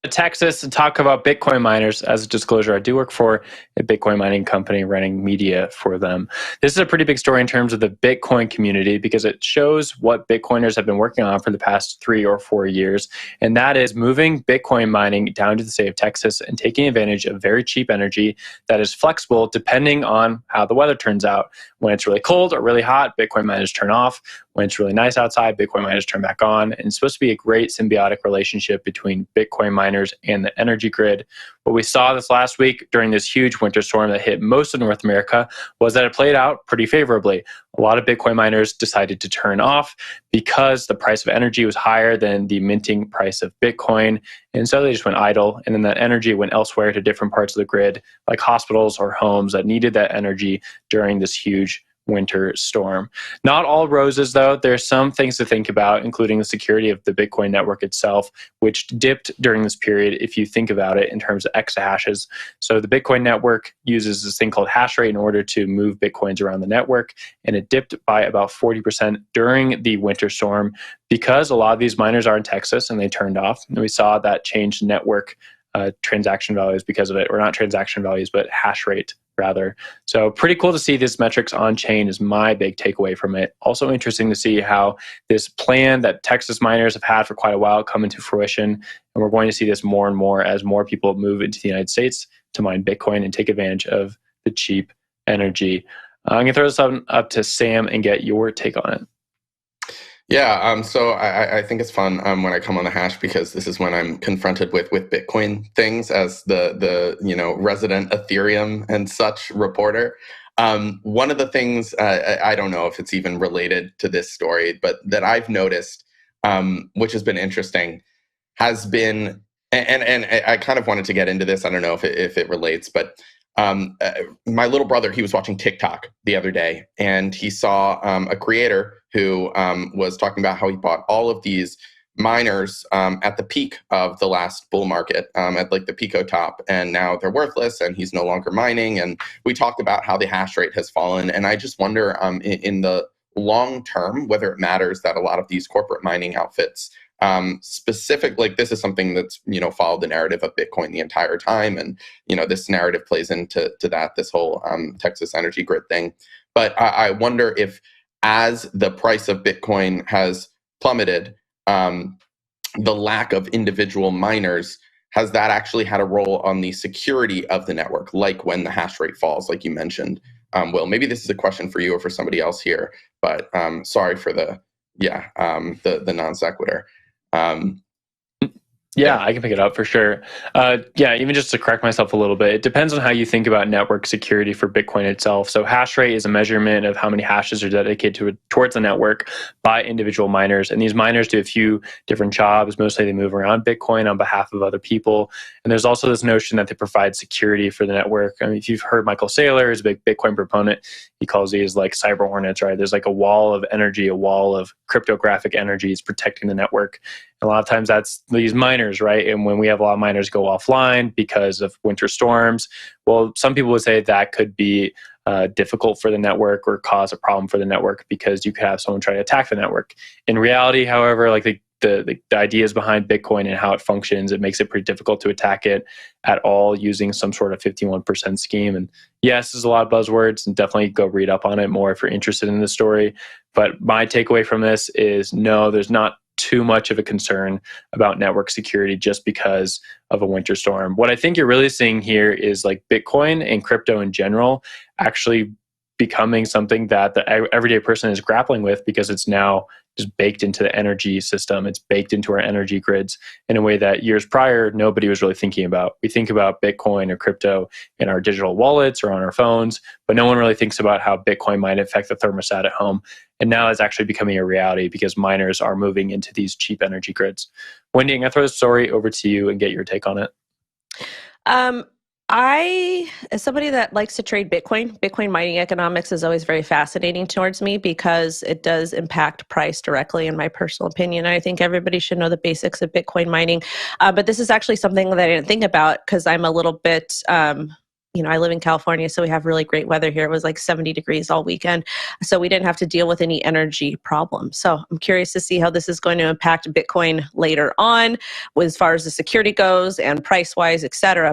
Texas and talk about Bitcoin miners. As a disclosure, I do work for a Bitcoin mining company running media for them. This is a pretty big story in terms of the Bitcoin community because it shows what Bitcoiners have been working on for the past 3 or 4 years, and that is moving Bitcoin mining down to the state of Texas and taking advantage of very cheap energy that is flexible depending on how the weather turns out. When it's really cold or really hot, Bitcoin miners turn off. When it's really nice outside, Bitcoin miners turn back on. And it's supposed to be a great symbiotic relationship between Bitcoin miners and the energy grid. What we saw this last week during this huge winter storm that hit most of North America was that it played out pretty favorably. A lot of Bitcoin miners decided to turn off because the price of energy was higher than the minting price of Bitcoin. And so they just went idle. And then that energy went elsewhere to different parts of the grid, like hospitals or homes that needed that energy during this huge winter storm. Not all roses, though. There's some things to think about, including the security of the Bitcoin network itself, which dipped during this period if you think about it in terms of exahashes. So the Bitcoin network uses this thing called hash rate in order to move Bitcoins around the network, and it dipped by about 40% during the winter storm because a lot of these miners are in Texas and they turned off. And we saw that change network transaction values because of it, or not transaction values, but hash rate rather. So pretty cool to see these metrics on chain is my big takeaway from it. Also interesting to see how this plan that Texas miners have had for quite a while come into fruition. And we're going to see this more and more as more people move into the United States to mine Bitcoin and take advantage of the cheap energy. I'm going to throw this up to Sam and get your take on it. Yeah, so I think it's fun when I come on the hash because this is when I'm confronted with Bitcoin things as the resident Ethereum and such reporter. One of the things I don't know if it's even related to this story, but that I've noticed, which has been interesting, has been and I kind of wanted to get into this. I don't know if it relates, but my little brother, he was watching TikTok the other day, and he saw a creator who was talking about how he bought all of these miners at the peak of the last bull market, at like the Pico top, and now they're worthless, and he's no longer mining. And we talked about how the hash rate has fallen, and I just wonder in the long term whether it matters that a lot of these corporate mining outfits specific, like this is something that's followed the narrative of Bitcoin the entire time, and this narrative plays into this whole Texas energy grid thing. But I wonder if, as the price of Bitcoin has plummeted, the lack of individual miners, has that actually had a role on the security of the network, like when the hash rate falls, like you mentioned? Will, maybe this is a question for you or for somebody else here, but sorry for the non sequitur. Yeah, I can pick it up for sure. Even just to correct myself a little bit, it depends on how you think about network security for Bitcoin itself. So hash rate is a measurement of how many hashes are dedicated towards the network by individual miners. And these miners do a few different jobs. Mostly they move around Bitcoin on behalf of other people. And there's also this notion that they provide security for the network. I mean, if you've heard Michael Saylor is a big Bitcoin proponent, he calls these like cyber hornets, right? There's like a wall of energy, a wall of cryptographic energies protecting the network. A lot of times that's these miners, right? And when we have a lot of miners go offline because of winter storms, well, some people would say that could be difficult for the network or cause a problem for the network because you could have someone try to attack the network. In reality, however, like the ideas behind Bitcoin and how it functions, it makes it pretty difficult to attack it at all using some sort of 51% scheme. And yes, there's a lot of buzzwords, and definitely go read up on it more if you're interested in the story. But my takeaway from this is no, there's not too much of a concern about network security just because of a winter storm. What I think you're really seeing here is like Bitcoin and crypto in general actually becoming something that the everyday person is grappling with because it's now just baked into the energy system. It's baked into our energy grids in a way that years prior, nobody was really thinking about. We think about Bitcoin or crypto in our digital wallets or on our phones, but no one really thinks about how Bitcoin might affect the thermostat at home. And now it's actually becoming a reality because miners are moving into these cheap energy grids. Wendy, I'm going to throw the story over to you and get your take on it. I, as somebody that likes to trade Bitcoin mining economics is always very fascinating towards me because it does impact price directly, in my personal opinion. I think everybody should know the basics of Bitcoin mining. But this is actually something that I didn't think about because I'm a little bit, I live in California, so we have really great weather here. It was like 70 degrees all weekend. So we didn't have to deal with any energy problems. So I'm curious to see how this is going to impact Bitcoin later on, as far as the security goes and price wise, et cetera.